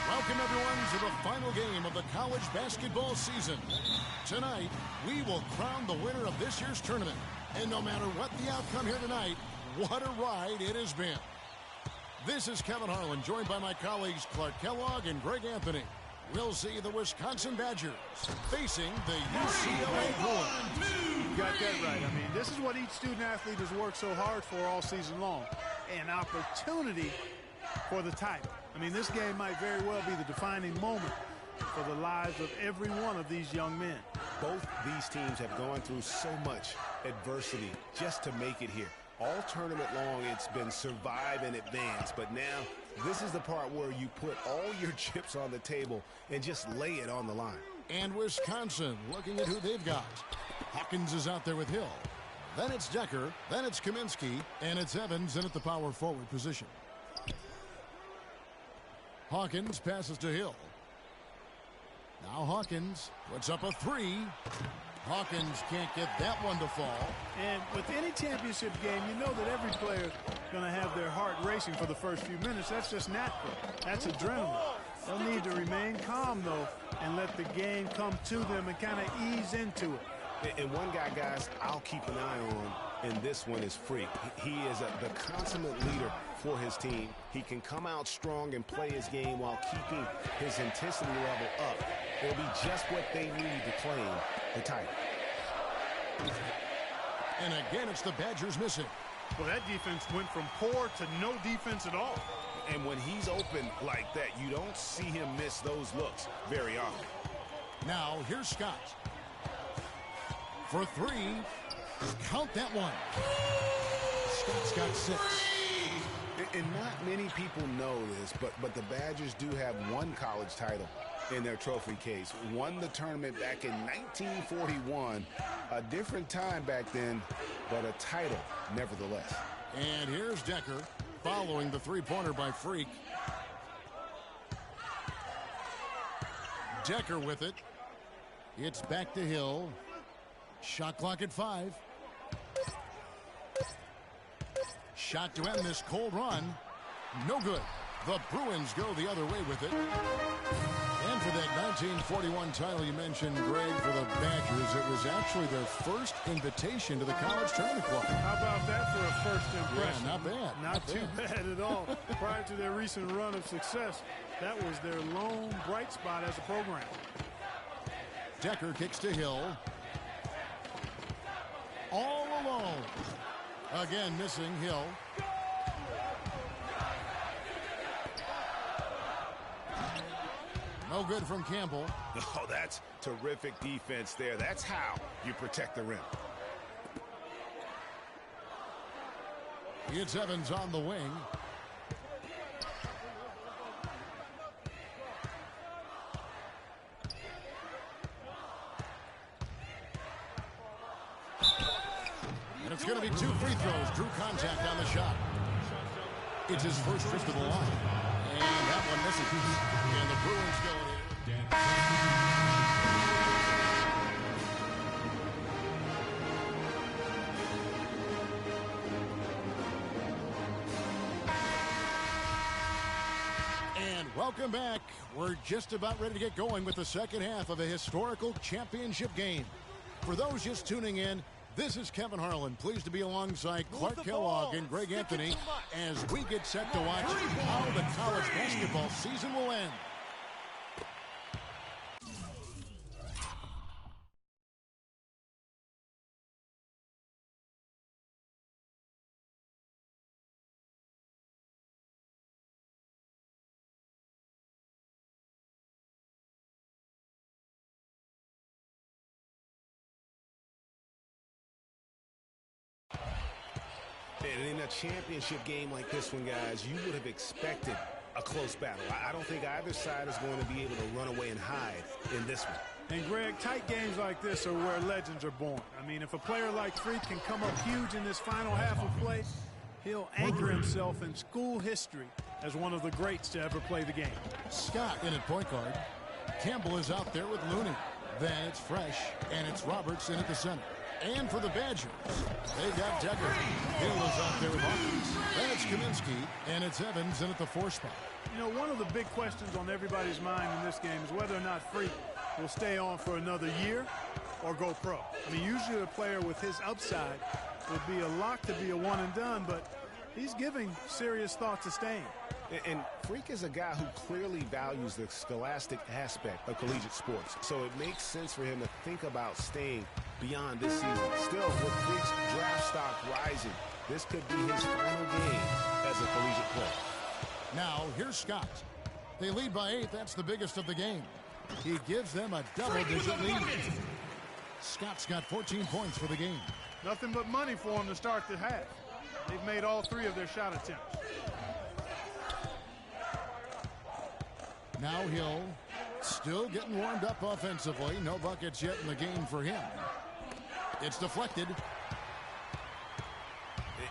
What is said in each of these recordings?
Welcome, everyone, to the final game of the college basketball season. Tonight, we will crown the winner of this year's tournament. And no matter what the outcome here tonight, what a ride it has been. This is Kevin Harlan, joined by my colleagues Clark Kellogg and Greg Anthony. We'll see the Wisconsin Badgers facing the UCLA Bruins. You got that right. I mean, this is what each student-athlete has worked so hard for all season long. An opportunity for the title. I mean, this game might very well be the defining moment for the lives of every one of these young men. Both these teams have gone through so much adversity just to make it here. All tournament long, it's been survive and advance, but now this is the part where you put all your chips on the table and just lay it on the line. And Wisconsin looking at who they've got. Hawkins is out there with Hill. Then it's Decker, then it's Kaminsky, and it's Evans in at the power forward position. Hawkins passes to Hill. Now Hawkins puts up a three. Hawkins can't get that one to fall. And with any championship game, you know that every player is going to have their heart racing for the first few minutes. That's just natural. That's adrenaline. They'll need to remain calm, though, and let the game come to them and kind of ease into it. And one guy, guys, I'll keep an eye on, and this one is Freak. He is the consummate leader for his team. He can come out strong and play his game while keeping his intensity level up. It'll be just what they need to claim the title. And again, it's the Badgers missing. Well, that defense went from poor to no defense at all. And when he's open like that, you don't see him miss those looks very often. Now, here's Scott. For three. Count that one. Scott's got 6. And not many people know this, but the Badgers do have one college title in their trophy case. Won the tournament back in 1941. A different time back then, but a title nevertheless. And here's Decker following the three-pointer by Freak. Decker with it. It's back to Hill. Shot clock at 5. Shot to end this cold run. No good. The Bruins go the other way with it. And for that 1941 title you mentioned, Greg, for the Badgers, it was actually their first invitation to the College Tournament Club. How about that for a first impression? Yeah, not bad. Not too bad at all. Prior to their recent run of success, that was their lone bright spot as a program. Decker kicks to Hill. All alone. Again, missing Hill. No good from Campbell. Oh, that's terrific defense there. That's how you protect the rim. It's Evans on the wing. And it's going to be 2 free throws. Drew contact on the shot. It's his first trip to the line. And that one misses. And the Bruins go in. And welcome back. We're just about ready to get going with the second half of a historical championship game. For those just tuning in, this is Kevin Harlan, pleased to be alongside Clark Kellogg and Greg Anthony as we get set to watch how the college basketball season will end. And in a championship game like this one, guys, you would have expected a close battle. I don't think either side is going to be able to run away and hide in this one. And, Greg, tight games like this are where legends are born. I mean, if a player like Freak can come up huge in this final half of play, he'll anchor himself in school history as one of the greats to ever play the game. Scott in at point guard. Campbell is out there with Looney. Then it's Fresh, and it's Roberts in at the center. And for the Badgers, they've got Decker. Hill is out there with Hawkins. Then it's Kaminsky, and it's Evans in at the 4 spot. You know, one of the big questions on everybody's mind in this game is whether or not Freak will stay on for another year or go pro. I mean, usually a player with his upside would be a lock to be a one and done, but he's giving serious thought to staying. And Freak is a guy who clearly values the scholastic aspect of collegiate sports. So it makes sense for him to think about staying beyond this season. Still, with Freak's draft stock rising, this could be his final game as a collegiate player. Now, here's Scott. They lead by 8. That's the biggest of the game. He gives them a double-digit lead. Scott's got 14 points for the game. Nothing but money for him to start the half. They've made all 3 of their shot attempts. Now Hill still getting warmed up offensively. No buckets yet in the game for him. It's deflected.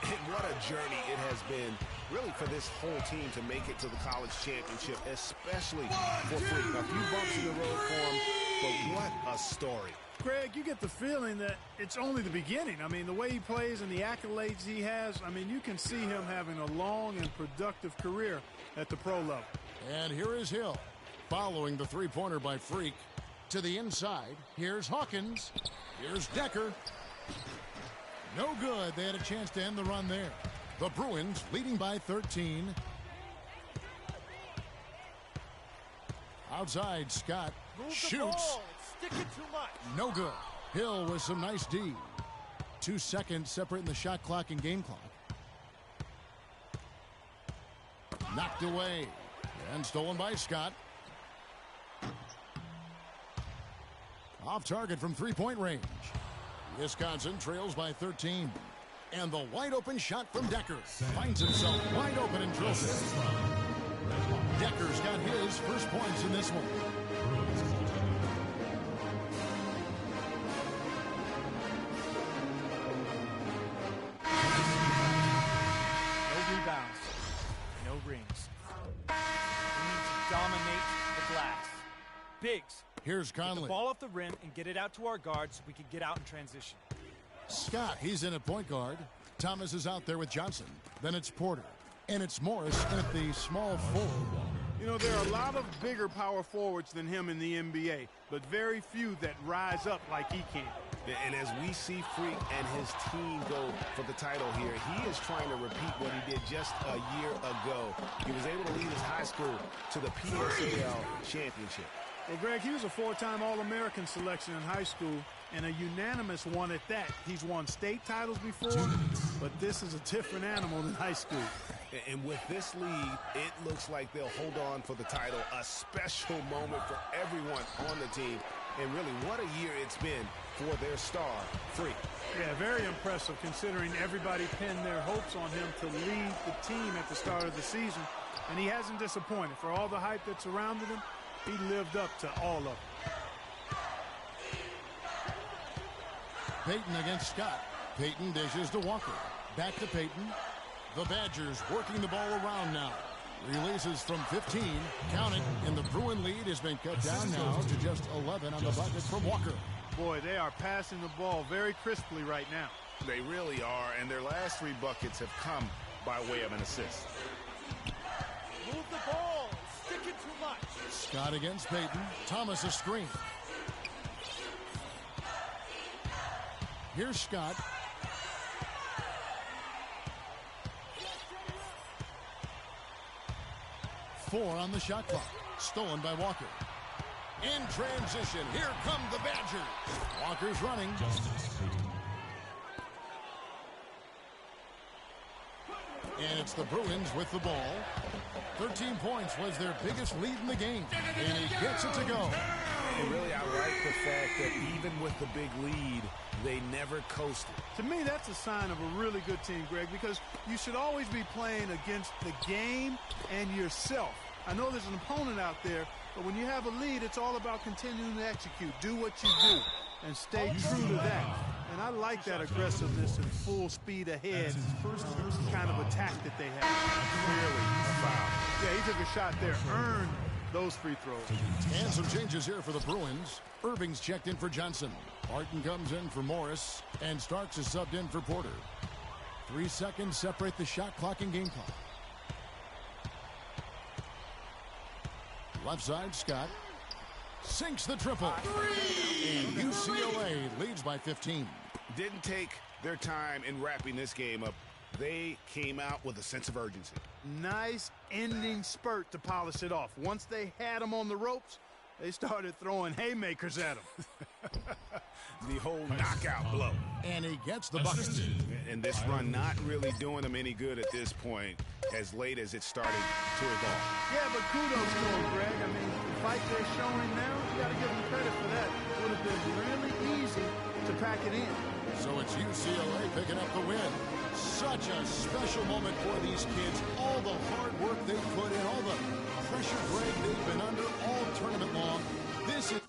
And what a journey it has been, really, for this whole team to make it to the college championship, especially for Freak. A few bumps in the road for him, but what a story. Greg, you get the feeling that it's only the beginning. I mean, the way he plays and the accolades he has, I mean, you can see him having a long and productive career at the pro level. And here is Hill, following the three-pointer by Freak. To the inside, here's Hawkins. Here's Decker. No good. They had a chance to end the run there. The Bruins leading by 13. Outside, Scott shoots. Stick it too much. No good. Hill with some nice D. 2 seconds separating the shot clock and game clock. Knocked away and stolen by Scott. Off target from three-point range. Wisconsin trails by 13. And the wide open shot from Decker finds himself wide open and drills it. Decker's got his first points in this one. No rebounds, no rings. We need to dominate the glass. Biggs. Here's Get Conley. the ball off the rim and get it out to our guards so we can get out in transition. Scott, he's in at point guard. Thomas is out there with Johnson. Then it's Porter. And it's Morris at the small forward. You know, there are a lot of bigger power forwards than him in the NBA, but very few that rise up like he can. And as we see Freak and his team go for the title here, he is trying to repeat what he did just a year ago. He was able to lead his high school to the PSAL championship. Well, Greg, he was a 4-time All-American selection in high school, and a unanimous one at that. He's won state titles before, but this is a different animal than high school. And with this lead, it looks like they'll hold on for the title. A special moment for everyone on the team. And really, what a year it's been for their star, Freak. Yeah, very impressive considering everybody pinned their hopes on him to lead the team at the start of the season. And he hasn't disappointed. For all the hype that surrounded him, he lived up to all of it. Payton against Scott. Payton dishes to Walker. Back to Payton. The Badgers working the ball around now. Releases from 15. Count it. And the Bruin lead has been cut down now to just 11 on the bucket from Walker. Boy, they are passing the ball very crisply right now. They really are, and their last 3 buckets have come by way of an assist. Move the ball. Stick it too much. Scott against Payton. Thomas a screen. Here's Scott. Four on the shot clock. Stolen by Walker. In transition, here come the Badgers. Walker's running. And it's the Bruins with the ball. 13 points was their biggest lead in the game. And he gets it to go. And really, I like the fact that even with the big lead, they never coasted. To me, that's a sign of a really good team, Greg, because you should always be playing against the game and yourself. I know there's an opponent out there, but when you have a lead, it's all about continuing to execute. Do what you do and stay true to that. And I like that aggressiveness and full speed ahead kind of attack that they have. Clearly a foul. Yeah, he took a shot there, earned those free throws. And some changes here for the Bruins. Irving's checked in for Johnson. Martin comes in for Morris. And Starks is subbed in for Porter. 3 seconds separate the shot clock and game clock. Left side, Scott. Sinks the triple. And UCLA leads by 15. Didn't take their time in wrapping this game up. They came out with a sense of urgency. Nice ending spurt to polish it off. Once they had him on the ropes, they started throwing haymakers at him. The whole knockout blow. And he gets the bucket. And this run not really doing them any good at this point, as late as it started to evolve. Yeah, but kudos to him, Greg. I mean, the fight they're showing now, you got to give them credit for that. It would have been really easy to pack it in. So it's UCLA picking up the win. Such a special moment for these kids. All the hard work they put in, all the pressure, Greg, they've been under all tournament long. This is